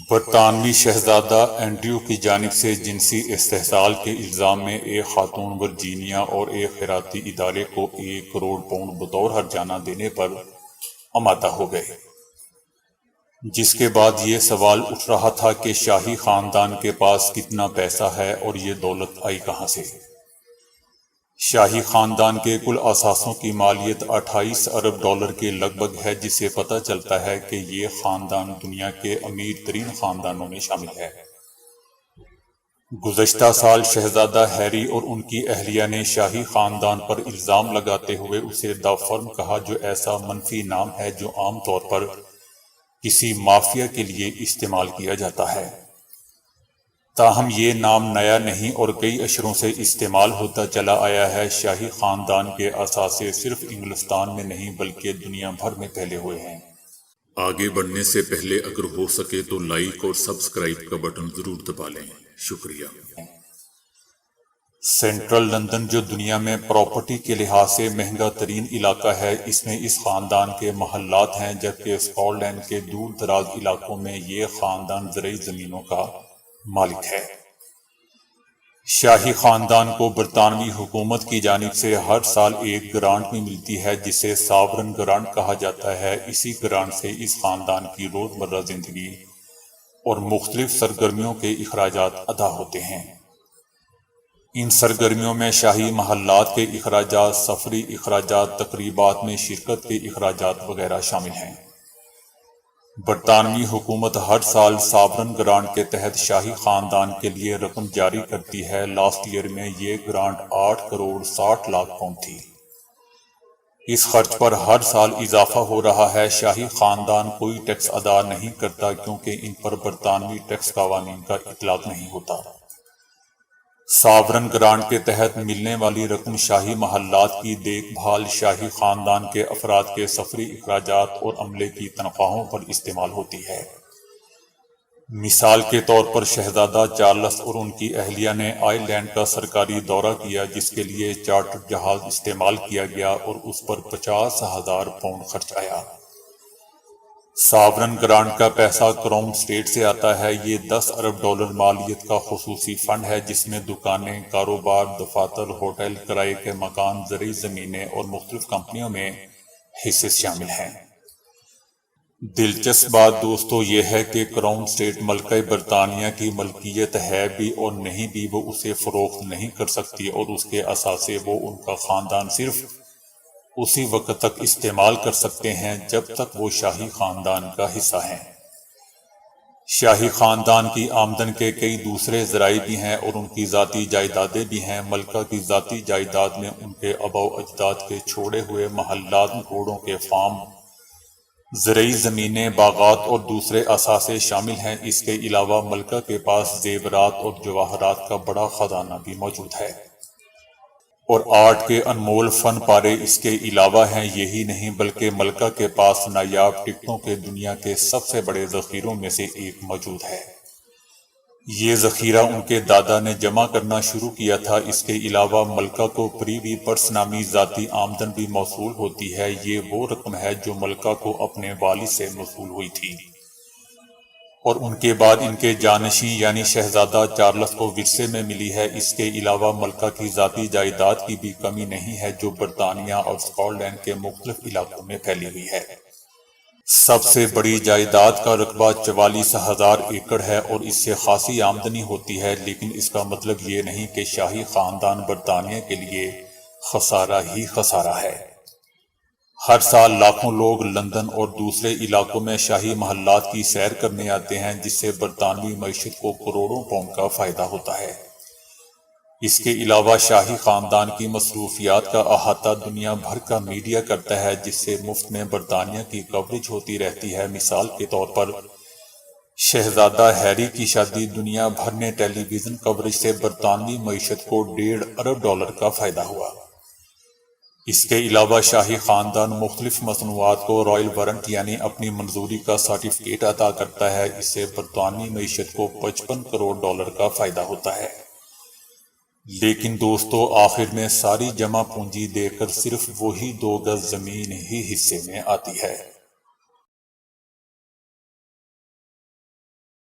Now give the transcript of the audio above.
برطانوی شہزادہ اینڈریو کی جانب سے جنسی استحصال کے الزام میں ایک خاتون ورجینیا اور ایک خیراتی ادارے کو 1 کروڑ پاؤنڈ بطور ہرجانہ دینے پر آمادہ ہو گئے، جس کے بعد یہ سوال اٹھ رہا تھا کہ شاہی خاندان کے پاس کتنا پیسہ ہے اور یہ دولت آئی کہاں سے۔ شاہی خاندان کے کل اثاثوں کی مالیت 28 ارب ڈالر کے لگ بھگ ہے، جس سے پتہ چلتا ہے کہ یہ خاندان دنیا کے امیر ترین خاندانوں میں شامل ہے۔ گزشتہ سال شہزادہ ہیری اور ان کی اہلیہ نے شاہی خاندان پر الزام لگاتے ہوئے اسے دی فرم کہا، جو ایسا منفی نام ہے جو عام طور پر کسی مافیا کے لیے استعمال کیا جاتا ہے۔ تاہم یہ نام نیا نہیں اور کئی عشروں سے استعمال ہوتا چلا آیا ہے۔ شاہی خاندان کے اثاثے صرف انگلستان میں نہیں بلکہ دنیا بھر میں پھیلے ہوئے ہیں۔ آگے بڑھنے سے پہلے اگر ہو سکے تو لائک اور سبسکرائب کا بٹن ضرور دبا لیں۔ شکریہ۔ سینٹرل لندن، جو دنیا میں پراپرٹی کے لحاظ سے مہنگا ترین علاقہ ہے، اس میں اس خاندان کے محلات ہیں، جبکہ اسکاٹ لینڈ کے دور دراز علاقوں میں یہ خاندان زرعی زمینوں کا مالک ہے۔ شاہی خاندان کو برطانوی حکومت کی جانب سے ہر سال ایک گرانٹ بھی ملتی ہے جسے ساورن گرانٹ کہا جاتا ہے۔ اسی گرانٹ سے اس خاندان کی روزمرہ زندگی اور مختلف سرگرمیوں کے اخراجات ادا ہوتے ہیں۔ ان سرگرمیوں میں شاہی محلات کے اخراجات، سفری اخراجات، تقریبات میں شرکت کے اخراجات وغیرہ شامل ہیں۔ برطانوی حکومت ہر سال ساورن گرانٹ کے تحت شاہی خاندان کے لیے رقم جاری کرتی ہے۔ لاسٹ ایئر میں یہ گرانٹ 8 کروڑ 60 لاکھ پاؤنڈ تھی۔ اس خرچ پر ہر سال اضافہ ہو رہا ہے۔ شاہی خاندان کوئی ٹیکس ادا نہیں کرتا کیونکہ ان پر برطانوی ٹیکس قوانین کا اطلاق نہیں ہوتا۔ ساورن گرانٹ کے تحت ملنے والی رقم شاہی محلات کی دیکھ بھال، شاہی خاندان کے افراد کے سفری اخراجات اور عملے کی تنخواہوں پر استعمال ہوتی ہے۔ مثال کے طور پر شہزادہ چارلس اور ان کی اہلیہ نے آئر لینڈ کا سرکاری دورہ کیا، جس کے لیے چارٹر جہاز استعمال کیا گیا اور اس پر 50,000 پاؤنڈ خرچ آیا۔ ساورن گرانٹ کا پیسہ کراؤن اسٹیٹ سے آتا ہے۔ یہ 10 ارب ڈالر مالیت کا خصوصی فنڈ ہے جس میں دکانیں، کاروبار، دفاتر، ہوٹل، کرائے کے مکان، زرعی زمینیں اور مختلف کمپنیوں میں حصے شامل ہیں۔ دلچسپ بات دوستو یہ ہے کہ کراؤن اسٹیٹ ملکہ برطانیہ کی ملکیت ہے بھی اور نہیں بھی وہ اسے فروخت نہیں کر سکتی، اور اس کے اثاثے وہ ان کا خاندان صرف اسی وقت تک استعمال کر سکتے ہیں جب تک وہ شاہی خاندان کا حصہ ہیں۔ شاہی خاندان کی آمدن کے کئی دوسرے ذرائع بھی ہیں اور ان کی ذاتی جائیدادیں بھی ہیں۔ ملکہ کی ذاتی جائیداد میں ان کے آباء و اجداد کے چھوڑے ہوئے محلات، گھوڑوں کے فارم، زرعی زمینیں، باغات اور دوسرے اثاثے شامل ہیں۔ اس کے علاوہ ملکہ کے پاس زیورات اور جواہرات کا بڑا خزانہ بھی موجود ہے، اور آرٹ کے انمول فن پارے اس کے علاوہ ہیں۔ یہی نہیں بلکہ ملکہ کے پاس نایاب ٹکٹوں کے دنیا کے سب سے بڑے ذخیروں میں سے ایک موجود ہے۔ یہ ذخیرہ ان کے دادا نے جمع کرنا شروع کیا تھا۔ اس کے علاوہ ملکہ کو پریوی پرس نامی ذاتی آمدن بھی موصول ہوتی ہے۔ یہ وہ رقم ہے جو ملکہ کو اپنے والد سے موصول ہوئی تھی اور ان کے بعد ان کے جانشین یعنی شہزادہ چارلس کو ورثے میں ملی ہے۔ اس کے علاوہ ملکہ کی ذاتی جائیداد کی بھی کمی نہیں ہے جو برطانیہ اور اسکاٹ لینڈ کے مختلف علاقوں میں پھیلی ہوئی ہے۔ سب سے بڑی جائیداد کا رقبہ 44,000 ایکڑ ہے اور اس سے خاصی آمدنی ہوتی ہے، لیکن اس کا مطلب یہ نہیں کہ شاہی خاندان برطانیہ کے لیے خسارہ ہی خسارہ ہے۔ ہر سال لاکھوں لوگ لندن اور دوسرے علاقوں میں شاہی محلات کی سیر کرنے آتے ہیں، جس سے برطانوی معیشت کو کروڑوں پاؤنڈ کا فائدہ ہوتا ہے۔ اس کے علاوہ شاہی خاندان کی مصروفیات کا احاطہ دنیا بھر کا میڈیا کرتا ہے، جس سے مفت میں برطانیہ کی کوریج ہوتی رہتی ہے۔ مثال کے طور پر شہزادہ ہیری کی شادی دنیا بھر میں ٹیلی ویژن کوریج سے برطانوی معیشت کو 1.5 ارب ڈالر کا فائدہ ہوا۔ اس کے علاوہ شاہی خاندان مختلف مصنوعات کو رائل وارنٹ یعنی اپنی منظوری کا سرٹیفکیٹ عطا کرتا ہے۔ اس سے برطانوی معیشت کو 55 کروڑ ڈالر کا فائدہ ہوتا ہے۔ لیکن دوستو آخر میں ساری جمع پونجی دے کر صرف وہی 2 گز زمین ہی حصے میں آتی ہے۔